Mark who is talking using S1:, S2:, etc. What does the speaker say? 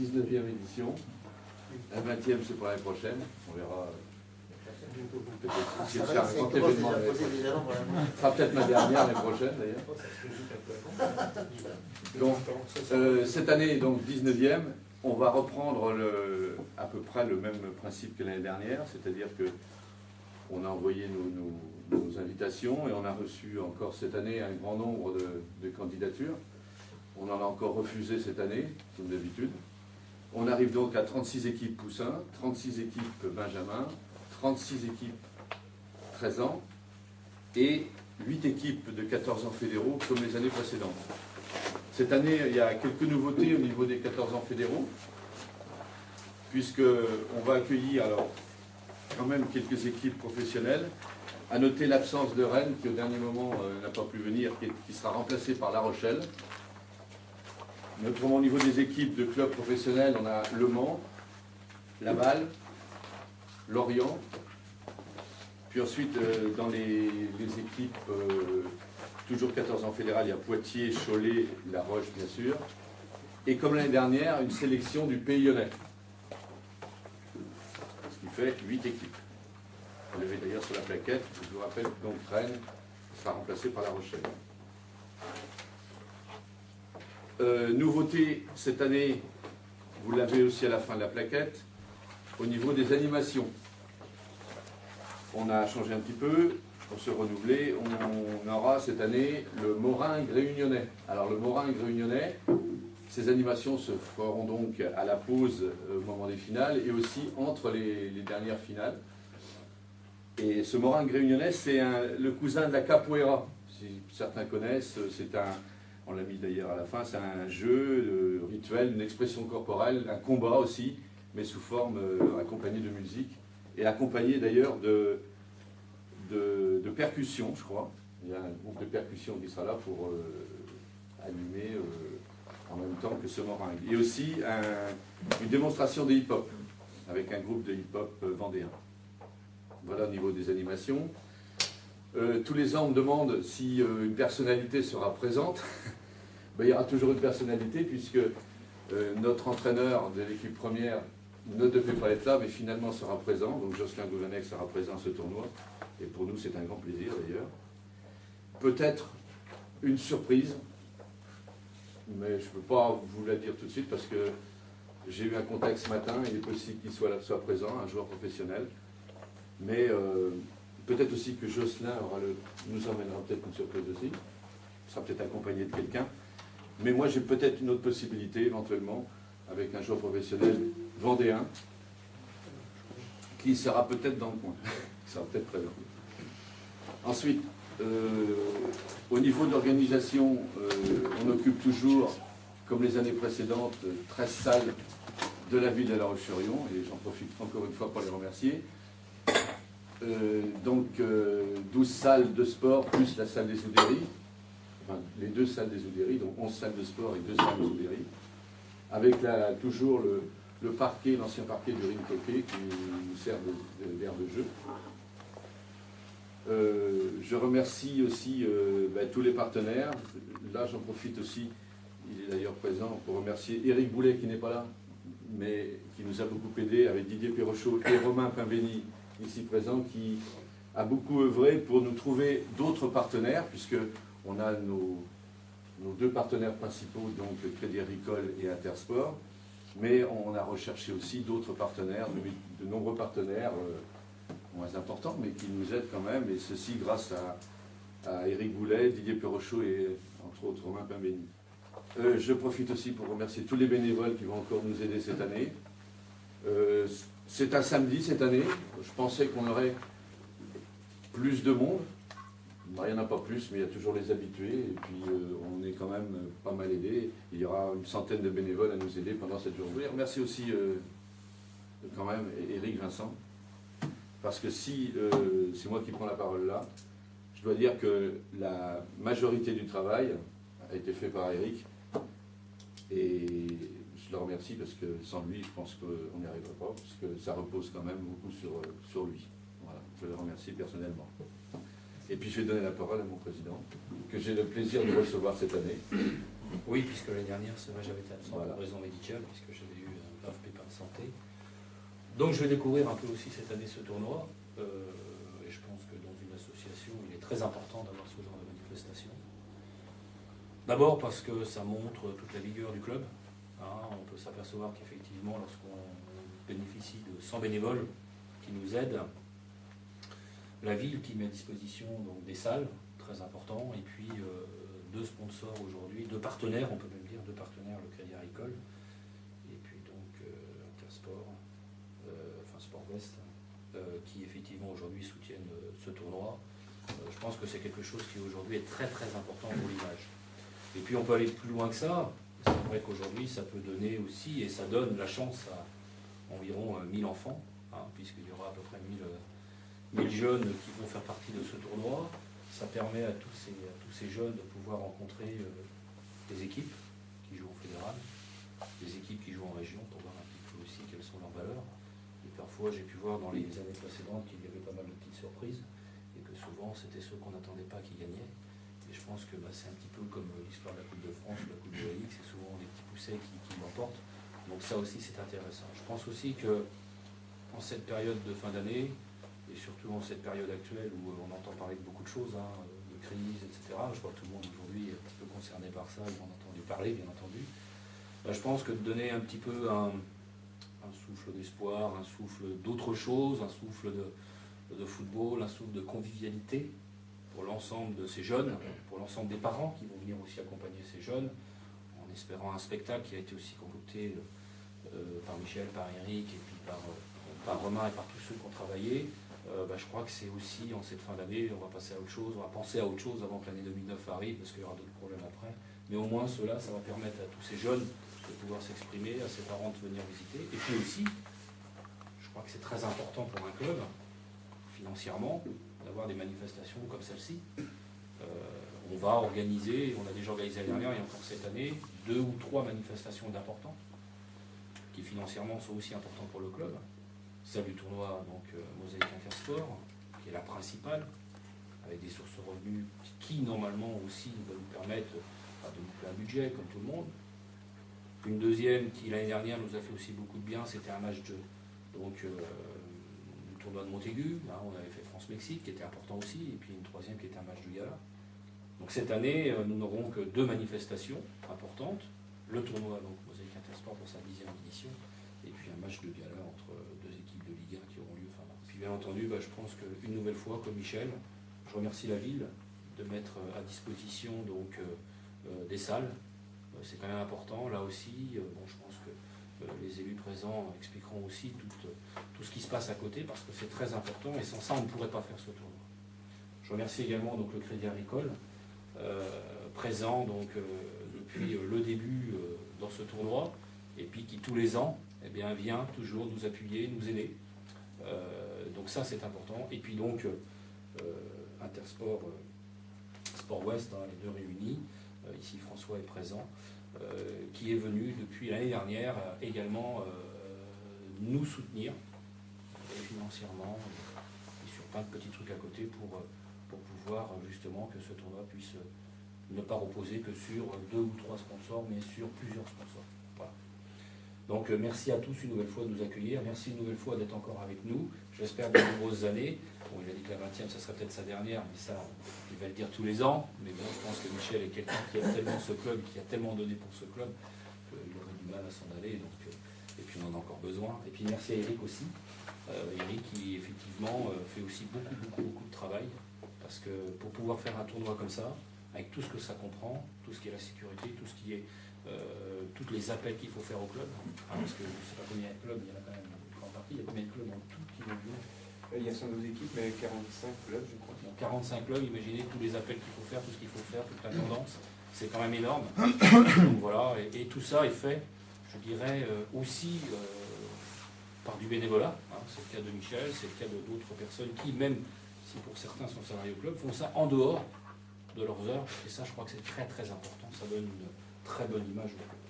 S1: 19e édition. La 20e, c'est pour l'année prochaine. On verra. Peut-être si c'est un grand événement. Ce sera peut-être ma dernière l'année prochaine, d'ailleurs. Donc, cette année, donc 19e, on va reprendre à peu près le même principe que l'année dernière, c'est-à-dire que on a envoyé nos invitations et on a reçu encore cette année un grand nombre de candidatures. On en a encore refusé cette année, comme d'habitude. On arrive donc à 36 équipes poussins, 36 équipes benjamin, 36 équipes 13 ans et 8 équipes de 14 ans fédéraux comme les années précédentes. Cette année, il y a quelques nouveautés au niveau des 14 ans fédéraux, puisqu'on va accueillir alors quand même quelques équipes professionnelles. À noter l'absence de Rennes, qui au dernier moment n'a pas pu venir, qui sera remplacée par La Rochelle. Autrement, au niveau des équipes de clubs professionnels, on a Le Mans, Laval, Lorient. Puis ensuite, dans les équipes, toujours 14 ans fédérales, il y a Poitiers, Cholet, La Roche, bien sûr. Et comme l'année dernière, une sélection du Pays Lyonnais. Ce qui fait 8 équipes. Vous l'avez d'ailleurs sur la plaquette. Je vous rappelle que donc Rennes sera remplacé par La Rochelle. Nouveauté cette année, vous l'avez aussi à la fin de la plaquette, au niveau des animations. On a changé un petit peu pour se renouveler. On aura cette année le Moringue réunionnais. Alors le Moringue réunionnais, ces animations se feront donc à la pause au moment des finales et aussi entre les dernières finales. Et ce Moringue réunionnais, c'est le cousin de la capoeira. Si certains connaissent, on l'a mis d'ailleurs à la fin, c'est un jeu rituel, une expression corporelle, un combat aussi, mais sous forme accompagné de musique, et accompagné d'ailleurs de percussions, je crois. Il y a un groupe de percussions qui sera là pour animer en même temps que ce meringue. Et aussi une démonstration de hip-hop, avec un groupe de hip-hop vendéen. Voilà au niveau des animations. Tous les ans, on me demande si une personnalité sera présente. Ben, il y aura toujours une personnalité, puisque notre entraîneur de l'équipe première ne devait pas être là, mais finalement sera présent. Donc Jocelyn Gouvenec sera présent à ce tournoi. Et pour nous, c'est un grand plaisir d'ailleurs. Peut-être une surprise, mais je ne peux pas vous la dire tout de suite, parce que j'ai eu un contact ce matin. Il est possible qu'il soit présent, un joueur professionnel. Mais peut-être aussi que Jocelyn nous emmènera peut-être une surprise aussi. Il sera peut-être accompagné de quelqu'un. Mais moi, j'ai peut-être une autre possibilité, éventuellement, avec un joueur professionnel vendéen, qui sera peut-être dans le coin, qui sera peut-être présent. Ensuite, au niveau de l'organisation, on occupe toujours, comme les années précédentes, 13 salles de la ville de La Roche-sur-Yon, et j'en profite encore une fois pour les remercier. Donc 12 salles de sport plus la salle des Oudéries, enfin les 2 salles des Oudéries, donc 11 salles de sport et 2 salles des Oudéries, avec toujours le parquet, l'ancien parquet du ring coquet qui nous sert d'aire de jeu. Je remercie aussi tous les partenaires. Là, j'en profite aussi, il est d'ailleurs présent, pour remercier Éric Boulet qui n'est pas là, mais qui nous a beaucoup aidé, avec Didier Perrochot et Romain Pimbény, ici présent, qui a beaucoup œuvré pour nous trouver d'autres partenaires, puisque on a nos 2 partenaires principaux, donc le Crédit Agricole et Intersport, mais on a recherché aussi d'autres partenaires, de nombreux partenaires moins importants, mais qui nous aident quand même, et ceci grâce à Éric Boulet, Didier Perrochot et entre autres Romain Pimbény. Je profite aussi pour remercier tous les bénévoles qui vont encore nous aider cette année. C'est un samedi cette année. Je pensais qu'on aurait plus de monde. Il n'y en a pas plus, mais il y a toujours les habitués. Et puis on est quand même pas mal aidés. Il y aura une centaine de bénévoles à nous aider pendant cette journée. Je remercie aussi quand même Éric Vincent. Parce que si c'est moi qui prends la parole là, je dois dire que la majorité du travail a été fait par Éric. Et je le remercie parce que sans lui, je pense qu'on n'y arriverait pas, parce que ça repose quand même beaucoup sur lui. Voilà, je le remercie personnellement. Et puis je vais donner la parole à mon président, que j'ai le plaisir de recevoir cette année.
S2: Oui, puisque l'année dernière, c'est vrai, j'avais été absent
S1: Voilà.
S2: pour raison médicale, puisque j'avais eu un grave pépin de santé. Donc je vais découvrir un peu aussi cette année ce tournoi. Et je pense que dans une association, il est très important d'avoir ce genre de manifestation. D'abord parce que ça montre toute la vigueur du club. Hein, on peut s'apercevoir qu'effectivement, lorsqu'on bénéficie de 100 bénévoles qui nous aident, la ville qui met à disposition donc, des salles, très important, et puis 2 sponsors aujourd'hui, 2 partenaires, on peut même dire, 2 partenaires, le Crédit Agricole, et puis donc Intersport, enfin Sport West, qui effectivement aujourd'hui soutiennent ce tournoi. Je pense que c'est quelque chose qui aujourd'hui est très très important pour l'image. Et puis on peut aller plus loin que ça. C'est vrai qu'aujourd'hui ça peut donner aussi, et ça donne la chance à environ 1000 enfants, hein, puisqu'il y aura à peu près 1000 jeunes qui vont faire partie de ce tournoi. Ça permet à tous ces jeunes de pouvoir rencontrer des équipes qui jouent en fédéral, des équipes qui jouent en région, pour voir un petit peu aussi quelles sont leurs valeurs. Et parfois j'ai pu voir dans les années précédentes qu'il y avait pas mal de petites surprises, et que souvent c'était ceux qu'on n'attendait pas qui gagnaient. Et je pense que c'est un petit peu comme l'histoire de la Coupe de France ou la Coupe de la Ligue, c'est souvent les petits poussets qui l'emportent. Donc ça aussi c'est intéressant. Je pense aussi que en cette période de fin d'année, et surtout en cette période actuelle où on entend parler de beaucoup de choses, hein, de crise, etc. Je vois que tout le monde aujourd'hui est un petit peu concerné par ça, ils en ont entendu parler, bien entendu. Je pense que de donner un petit peu un souffle d'espoir, un souffle d'autre chose, un souffle de football, un souffle de convivialité pour l'ensemble de ces jeunes, pour l'ensemble des parents qui vont venir aussi accompagner ces jeunes, en espérant un spectacle qui a été aussi concocté par Michel, par Eric, et puis par Romain et par tous ceux qui ont travaillé. Je crois que c'est aussi, en cette fin d'année, on va passer à autre chose, on va penser à autre chose avant que l'année 2009 arrive, parce qu'il y aura d'autres problèmes après. Mais au moins, cela, ça va permettre à tous ces jeunes de pouvoir s'exprimer, à ses parents de venir visiter. Et puis aussi, je crois que c'est très important pour un club, financièrement, d'avoir des manifestations comme celle-ci. On va organiser, on a déjà organisé l'année dernière et encore cette année, 2 ou 3 manifestations d'importants, qui financièrement sont aussi importantes pour le club. Celle du tournoi donc Mosaïque Intersport, qui est la principale, avec des sources de revenus qui normalement aussi va nous permettre de boucler un budget comme tout le monde. Une deuxième qui l'année dernière nous a fait aussi beaucoup de bien, c'était un match du tournoi de Montaigu, hein, on avait fait France-Mexique qui était important aussi, et puis une troisième qui était un match du gala. Donc cette année, nous n'aurons que 2 manifestations importantes, le tournoi donc Mosaïque Intersport pour sa 10e édition, et puis un match de gala entre 2 équipes de Ligue 1 qui auront lieu fin mars. Puis bien entendu, je pense qu'une nouvelle fois, comme Michel, je remercie la ville de mettre à disposition donc, des salles. C'est quand même important. Là aussi, je pense que les élus présents expliqueront aussi tout ce qui se passe à côté, parce que c'est très important, et sans ça, on ne pourrait pas faire ce tournoi. Je remercie également donc, le Crédit Agricole, présent donc, depuis le début dans ce tournoi, et puis qui tous les ans vient toujours nous appuyer, nous aider. Donc ça c'est important. Et puis donc Intersport, Sport West, hein, les 2 réunis, ici François est présent, qui est venu depuis l'année dernière également nous soutenir financièrement et sur plein de petits trucs à côté pour pouvoir justement que ce tournoi puisse ne pas reposer que sur 2 ou 3 sponsors, mais sur plusieurs sponsors. Voilà. Donc merci à tous une nouvelle fois de nous accueillir, merci une nouvelle fois d'être encore avec nous, j'espère de nombreuses années. Bon, il a dit que la 20e, ça serait peut-être sa dernière, mais ça, il va le dire tous les ans. Mais bon, je pense que Michel est quelqu'un qui aime tellement ce club, qui a tellement donné pour ce club, qu'il aurait du mal à s'en aller. Donc, et puis on en a encore besoin. Et puis merci à Eric aussi. Eric qui effectivement fait aussi beaucoup de travail. Parce que pour pouvoir faire un tournoi comme ça, avec tout ce que ça comprend, tout ce qui est la sécurité, tout ce qui est tous les appels qu'il faut faire au club, hein, parce que je ne sais pas combien de clubs, il y en a quand même une grande partie, il y a combien de clubs en tout qui vont venir.
S3: Il y a 112 équipes, mais 45 clubs, je crois.
S2: Donc 45 clubs, imaginez tous les appels qu'il faut faire, tout ce qu'il faut faire, toute la tendance, c'est quand même énorme. Donc voilà, et tout ça est fait, je dirais, aussi par du bénévolat. Hein. C'est le cas de Michel, c'est le cas d'autres personnes qui, même si pour certains sont salariés au club, font ça en dehors de leurs heures. Et ça, je crois que c'est très important. Ça donne une très bonne image au club.